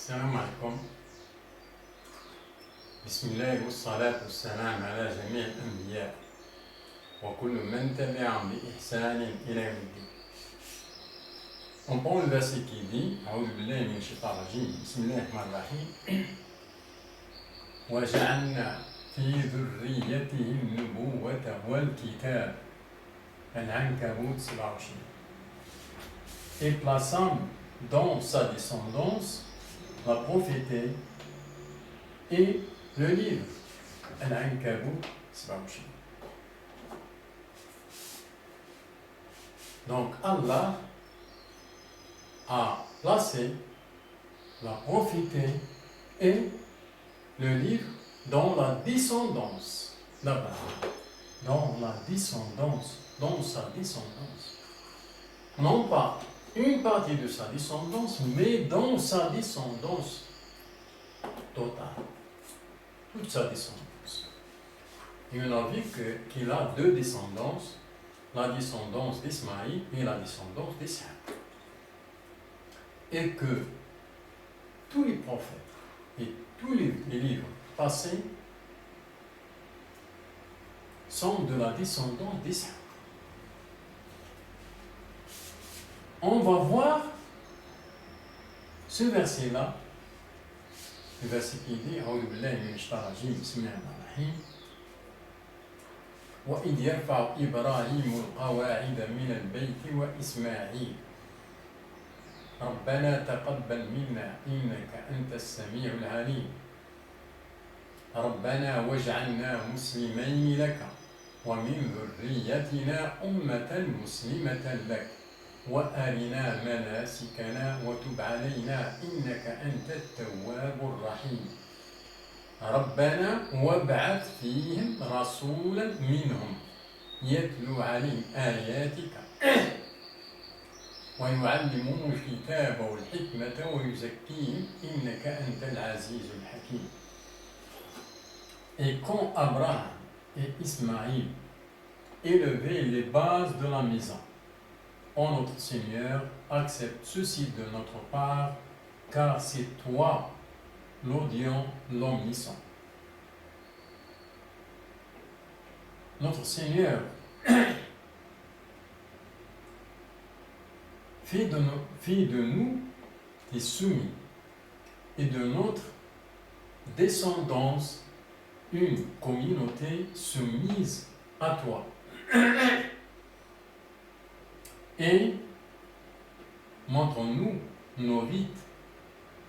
السلام عليكم. بسم الله والصلاة والسلام على جميع الأنبياء وكل من تبعهم بإحسان إلى يوم الدين. On prend le verset qui dit أعوذ بالله من الشيطان الرجيم بسم الله الرحمن الرحيم وجعلنا في ذريته النبوة والكتاب العنكبوت 27 et plaçant dans sa descendance la prophétie et le livre Al-Ankabut 27. Donc Allah a placé la prophétie et le livre dans la descendance d'Abraham, dans sa descendance. Non pas une partie de sa descendance, mais dans sa descendance totale. Toute sa descendance. Et on a vu qu'il a deux descendances, la descendance d'Ismaïl et la descendance d'Isaac. Et que tous les prophètes et tous les livres passés sont de la descendance d'Isaac. On va voir ce verset-là, le verset qui dit أعوذ بالله من الشيطان الرجيم بسم الله الرحمن الرحيم وإذ يرفع إبراهيم القواعد من البيت وإسماعيل ربنا تقبل منا إنك أنت السميع العليم ربنا واجعلنا مسلمين لك ومن ذريتنا أمة مسلمة لك وأرنا مناسكنا وتب علينا إنك أنت التواب الرحيم ربنا وابعث فيهم رسولا منهم يتلو عليهم آياتك ويعلمهم الكتاب والحكمة ويزكيهم إنك أنت العزيز الحكيم. Et quand Abraham et Ismaïl élevaient les bases de la maison, oh notre Seigneur, accepte ceci de notre part, car c'est toi l'audient, l'omniscient. Notre Seigneur fait de nous des soumis et de notre descendance une communauté soumise à toi. Et montre-nous nos rites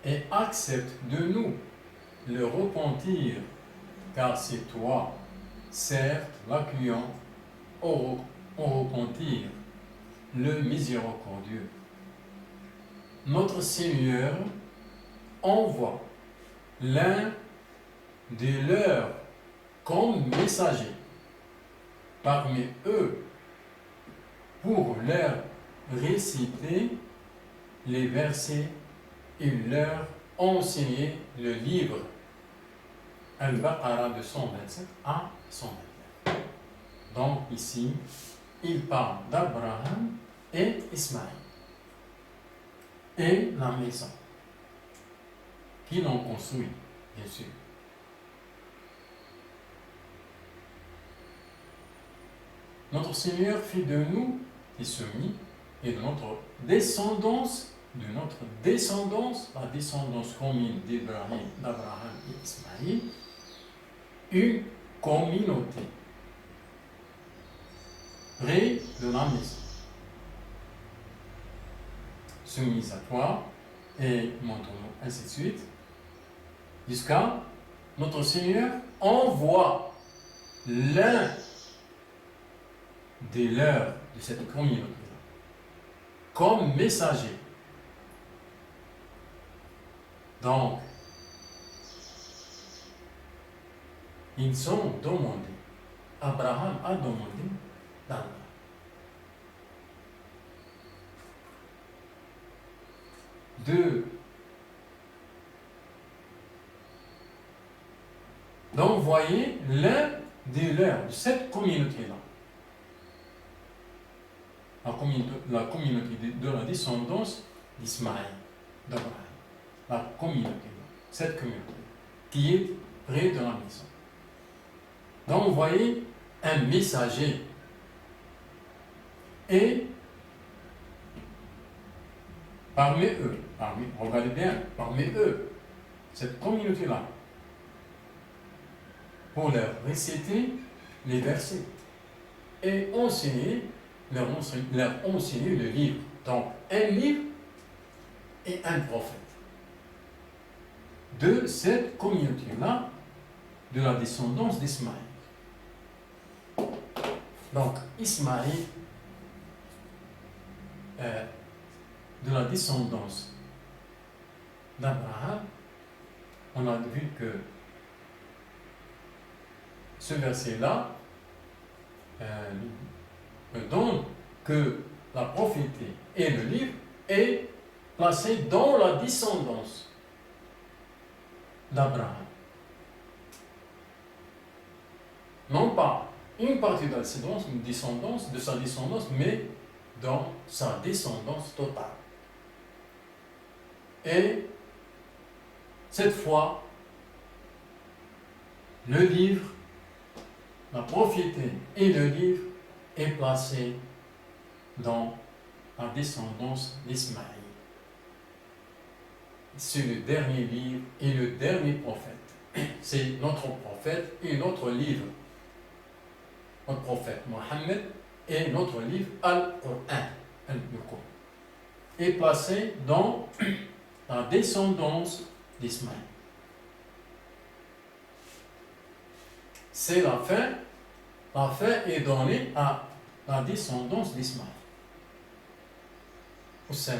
et accepte de nous le repentir, car c'est toi, certes, l'accueillant au repentir, le miséricordieux. Notre Seigneur envoie l'un de leurs comme messager parmi eux pour leur réciter les versets et leur enseigner le livre Al-Baqarah de 127 à 129. Donc ici, il parle d'Abraham et Ismaël et la maison qu'ils ont construit, bien sûr. Notre Seigneur fait de nous des soumis et de notre descendance, la descendance commune d'Abraham et Ismaïl, une communauté près de la maison, soumise à toi, et montre-nous ainsi de suite, jusqu'à notre Seigneur envoie l'un des leurs de cette communauté comme messager. Donc, ils sont demandés. Abraham a demandé d'Allah. D'envoyer l'un des leurs de cette communauté-là. La communauté de la descendance d'Ismaël, d'Abraham. la communauté, cette communauté, qui est près de la maison. Donc vous voyez un messager. Et regardez bien, parmi eux, cette communauté-là, pour leur réciter les versets et leur enseigner le livre. Donc, un livre et un prophète. De cette communauté-là, de la descendance d'Ismaël. Donc, Ismaël, de la descendance d'Abraham, on a vu que ce verset-là donne que la prophétie et le livre est placé dans la descendance d'Abraham. Non pas une partie de sa descendance, mais dans sa descendance totale. Et cette fois, le livre, la prophétie et le livre est placé dans la descendance d'Ismaël. C'est le dernier livre et le dernier prophète. C'est notre prophète et notre livre. Notre prophète Mohammed et notre livre Al-Qur'an, est placé dans la descendance d'Ismaël. C'est la fin. La fin est donnée à la descendance d'Ismaël. Au Sénat.